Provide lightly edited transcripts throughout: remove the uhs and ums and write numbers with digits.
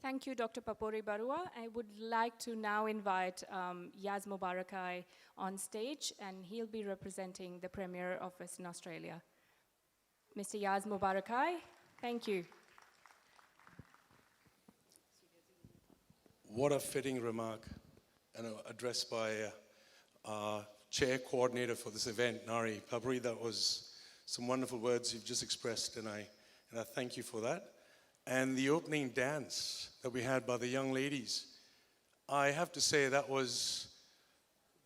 Thank you, Dr. Papori Barua. I would like to now invite Yaz Mubarakai on stage, and he'll be representing the Premier of Western Australia. Mr. Yaz Mubarakai, thank you. What a fitting remark and address by our chair coordinator for this event, Naari. Papori, that was some wonderful words you've just expressed, and I thank you for that. And the opening dance that we had by the young ladies, I have to say that was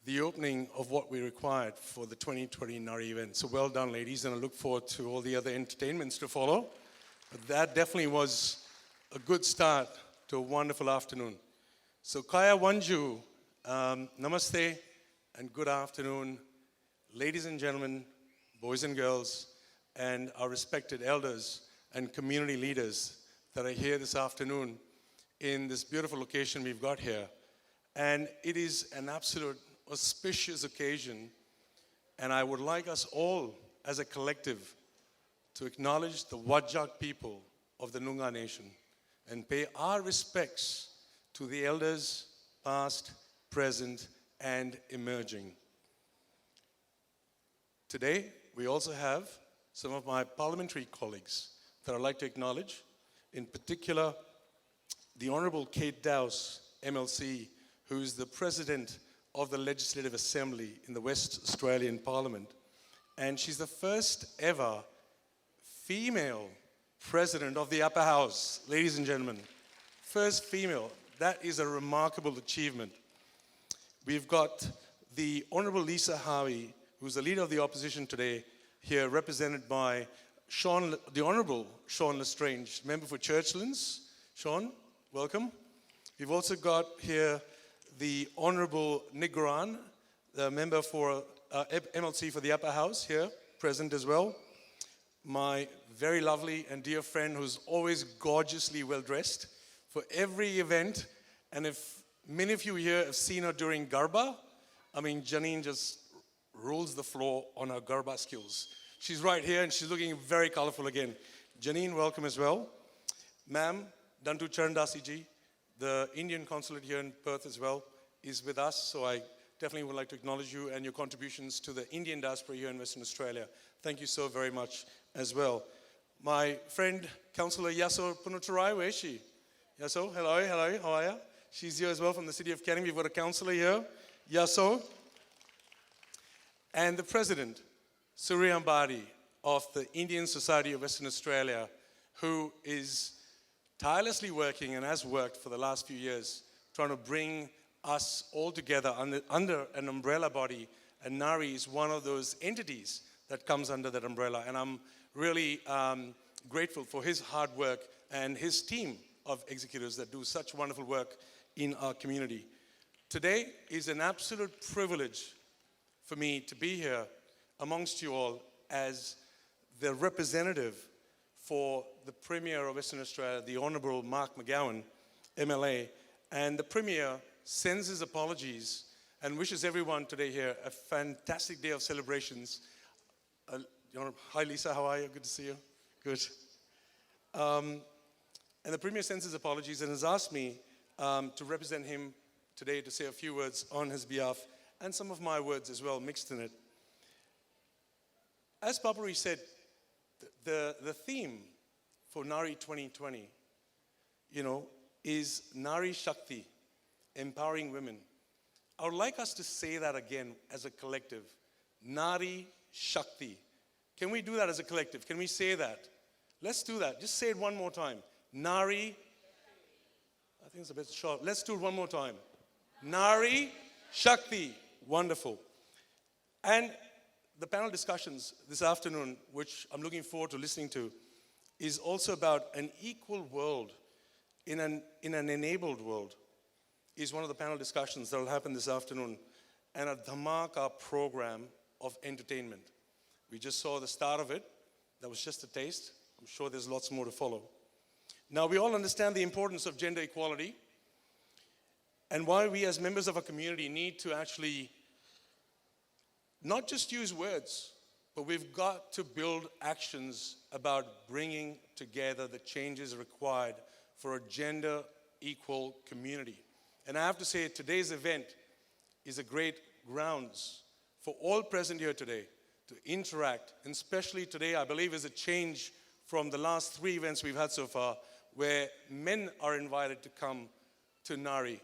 the opening of what we required for the 2020 Naari event. So well done, ladies, and I look forward to all the other entertainments to follow. But that definitely was a good start to a wonderful afternoon. So Kaya Wanju, namaste and good afternoon, ladies and gentlemen, boys and girls, and our respected elders and community leaders that are here this afternoon in this beautiful location we've got here. And it is an absolute auspicious occasion, and I would like us all as a collective to acknowledge the Whadjuk people of the Noongar Nation and pay our respects to the elders past, present, and emerging. Today, we also have some of my parliamentary colleagues that I'd like to acknowledge. In particular, the Honourable Kate Dowse, MLC, who's the President of the Legislative Assembly in the West Australian Parliament. And she's the first ever female President of the Upper House, ladies and gentlemen. First female. That is a remarkable achievement. We've got the Honourable Lisa Howie, who's the Leader of the Opposition today, here represented by the Honourable Sean Lestrange, Member for Churchlands. Sean, welcome. We've also got here the Honourable Nick Goran, the Member for MLC for the Upper House, here, present as well. My very lovely and dear friend who's always gorgeously well-dressed for every event. And if many of you here have seen her during Garba, I mean, Janine just rolls the floor on her Garba skills. She's right here and she's looking very colorful again. Janine, welcome as well. Ma'am, Dantu Charandasi ji, the Indian consulate here in Perth as well, is with us. So I definitely would like to acknowledge you and your contributions to the Indian diaspora here in Western Australia. Thank you so very much as well. My friend, Councillor Yaso Punuturai, where is she? Yaso, hello, how are you? She's here as well from the city of Canning. We've got a councillor here, Yaso. And the President, Surya Ambadi of the Indian Society of Western Australia, who is tirelessly working and has worked for the last few years, trying to bring us all together under an umbrella body. And Naari is one of those entities that comes under that umbrella. And I'm really grateful for his hard work and his team of executives that do such wonderful work in our community. Today is an absolute privilege for me to be here amongst you all as the representative for the Premier of Western Australia, the Honourable Mark McGowan, MLA, and the Premier sends his apologies and wishes everyone today here a fantastic day of celebrations. Hi Lisa, how are you? Good to see you. Good. And the Premier sends his apologies and has asked me to represent him today to say a few words on his behalf and some of my words as well mixed in it. As Papori said, the theme for Naari 2020, is Nari Shakti, empowering women. I would like us to say that again as a collective, Nari Shakti. Can we do that as a collective? Can we say that? Let's do that. Just say it one more time. Nari, I think it's a bit short. Let's do it one more time. Nari Shakti. Wonderful. And the panel discussions this afternoon, which I'm looking forward to listening to, is also about an equal world in an enabled world, is one of the panel discussions that will happen this afternoon, and a dhamaka program of entertainment. We just saw the start of it. That was just a taste. I'm sure there's lots more to follow. Now, we all understand the importance of gender equality and why we as members of a community need to actually not just use words, but we've got to build actions about bringing together the changes required for a gender equal community. And I have to say, today's event is a great grounds for all present here today to interact, and especially today, I believe, is a change from the last 3 events we've had so far, where men are invited to come to Naari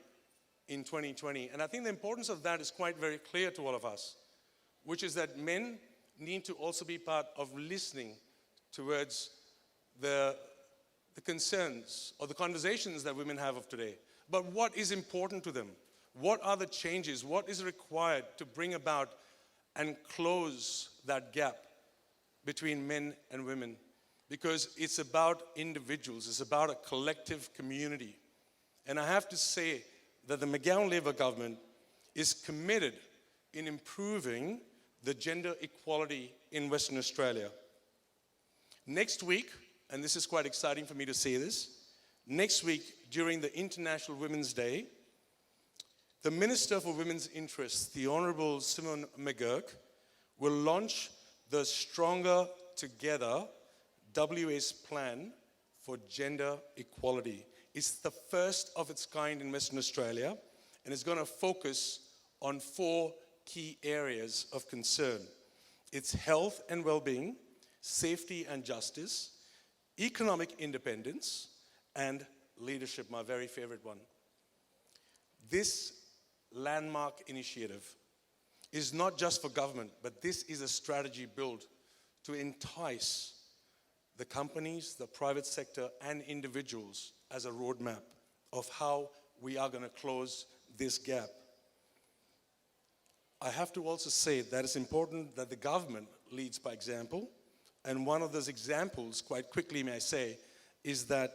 in 2020. And I think the importance of that is quite very clear to all of us, which is that men need to also be part of listening towards the concerns or the conversations that women have of today. But what is important to them? What are the changes? What is required to bring about and close that gap between men and women? Because it's about individuals. It's about a collective community. And I have to say that the McGowan Labour government is committed in improving the gender equality in Western Australia. Next week, and this is quite exciting for me to say this, next week during the International Women's Day, the Minister for Women's Interests, the Honourable Simone McGurk, will launch the Stronger Together WA's plan for gender equality. It's the first of its kind in Western Australia, and it's going to focus on 4 key areas of concern. It's health and well-being, safety and justice, economic independence, and leadership, my very favorite one. This landmark initiative is not just for government, but this is a strategy built to entice the companies, the private sector, and individuals as a roadmap of how we are going to close this gap. I have to also say that it's important that the government leads by example. And one of those examples, quite quickly may I say, is that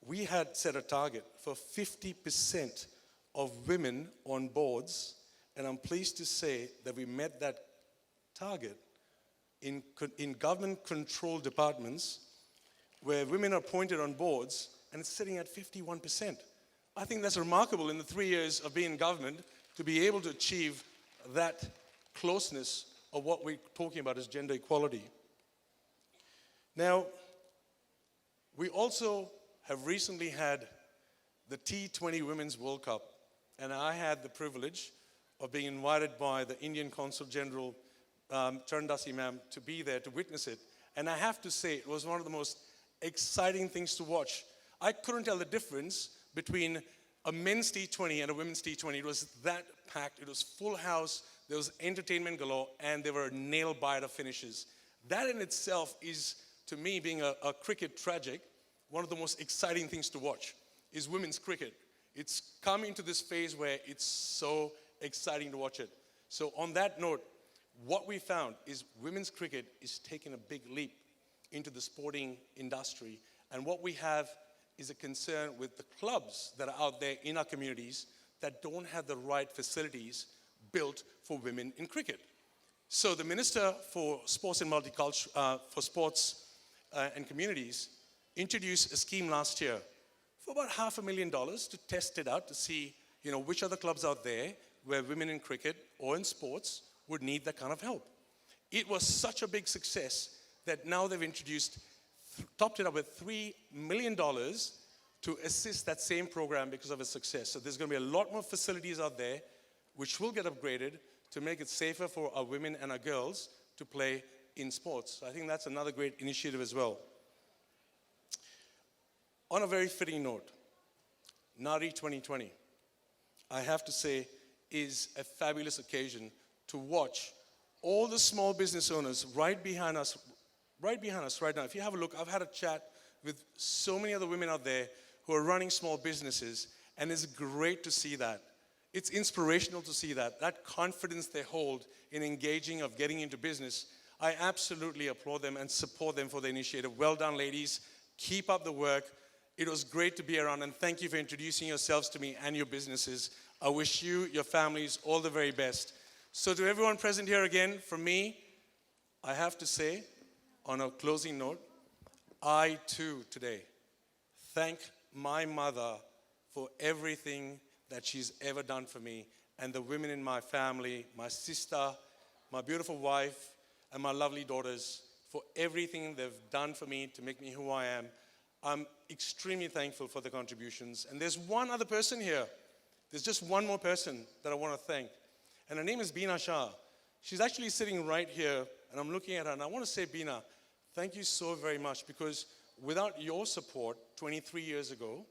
we had set a target for 50% of women on boards, and I'm pleased to say that we met that target in government-controlled departments where women are appointed on boards, and it's sitting at 51%. I think that's remarkable in the 3 years of being in government to be able to achieve that closeness of what we're talking about as gender equality. Now, we also have recently had the T20 Women's World Cup, and I had the privilege of being invited by the Indian Consul General, Charandasi ma'am, to be there to witness it. And I have to say, it was one of the most exciting things to watch. I couldn't tell the difference between a men's T20 and a women's T20. It was that packed. It was full house. There was entertainment galore, and there were nail-biter finishes. That in itself is, to me, being a cricket tragic, one of the most exciting things to watch is women's cricket. It's come into this phase where it's so exciting to watch it. So on that note, what we found is women's cricket is taking a big leap into the sporting industry. And what we have is a concern with the clubs that are out there in our communities that don't have the right facilities built for women in cricket. So the Minister for Sports and and Communities introduced a scheme last year for about $500,000 to test it out to see, which other clubs out there where women in cricket or in sports would need that kind of help. It was such a big success that now they've topped it up with $3 million to assist that same program because of its success. So there's going to be a lot more facilities out there which will get upgraded to make it safer for our women and our girls to play in sports. So I think that's another great initiative as well. On a very fitting note, Naari 2020, I have to say, is a fabulous occasion to watch all the small business owners right behind us right now. If you have a look, I've had a chat with so many other women out there who are running small businesses, and it's great to see that. It's inspirational to see that confidence they hold in engaging of getting into business. I absolutely applaud them and support them for the initiative. Well done, ladies. Keep up the work. It was great to be around, and thank you for introducing yourselves to me and your businesses. I wish you, your families, all the very best. So to everyone present here again, from me, I have to say, on a closing note, I too today thank my mother for everything that she's ever done for me, and the women in my family, my sister, my beautiful wife, and my lovely daughters for everything they've done for me to make me who I am. I'm extremely thankful for the contributions. And there's one other person here. There's just one more person that I want to thank. And her name is Beena Shah. She's actually sitting right here, and I'm looking at her, and I want to say, Beena, thank you so very much, because without your support 23 years ago,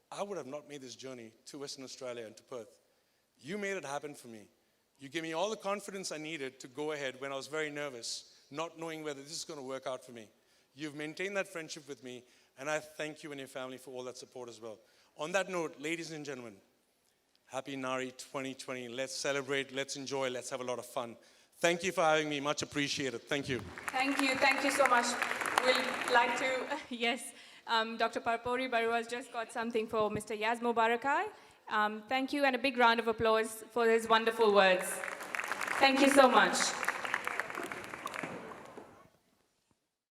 I would have not made this journey to Western Australia and to Perth. You made it happen for me. You gave me all the confidence I needed to go ahead when I was very nervous, not knowing whether this is going to work out for me. You've maintained that friendship with me, and I thank you and your family for all that support as well. On that note, ladies and gentlemen, happy Naari 2020. Let's celebrate, let's enjoy, let's have a lot of fun. Thank you for having me, much appreciated. Thank you. Thank you so much. We'd like to, yes, Dr. Parpori Barua has just got something for Mr. Yaz Mubarakai. Thank you, and a big round of applause for his wonderful words. Thank you so much.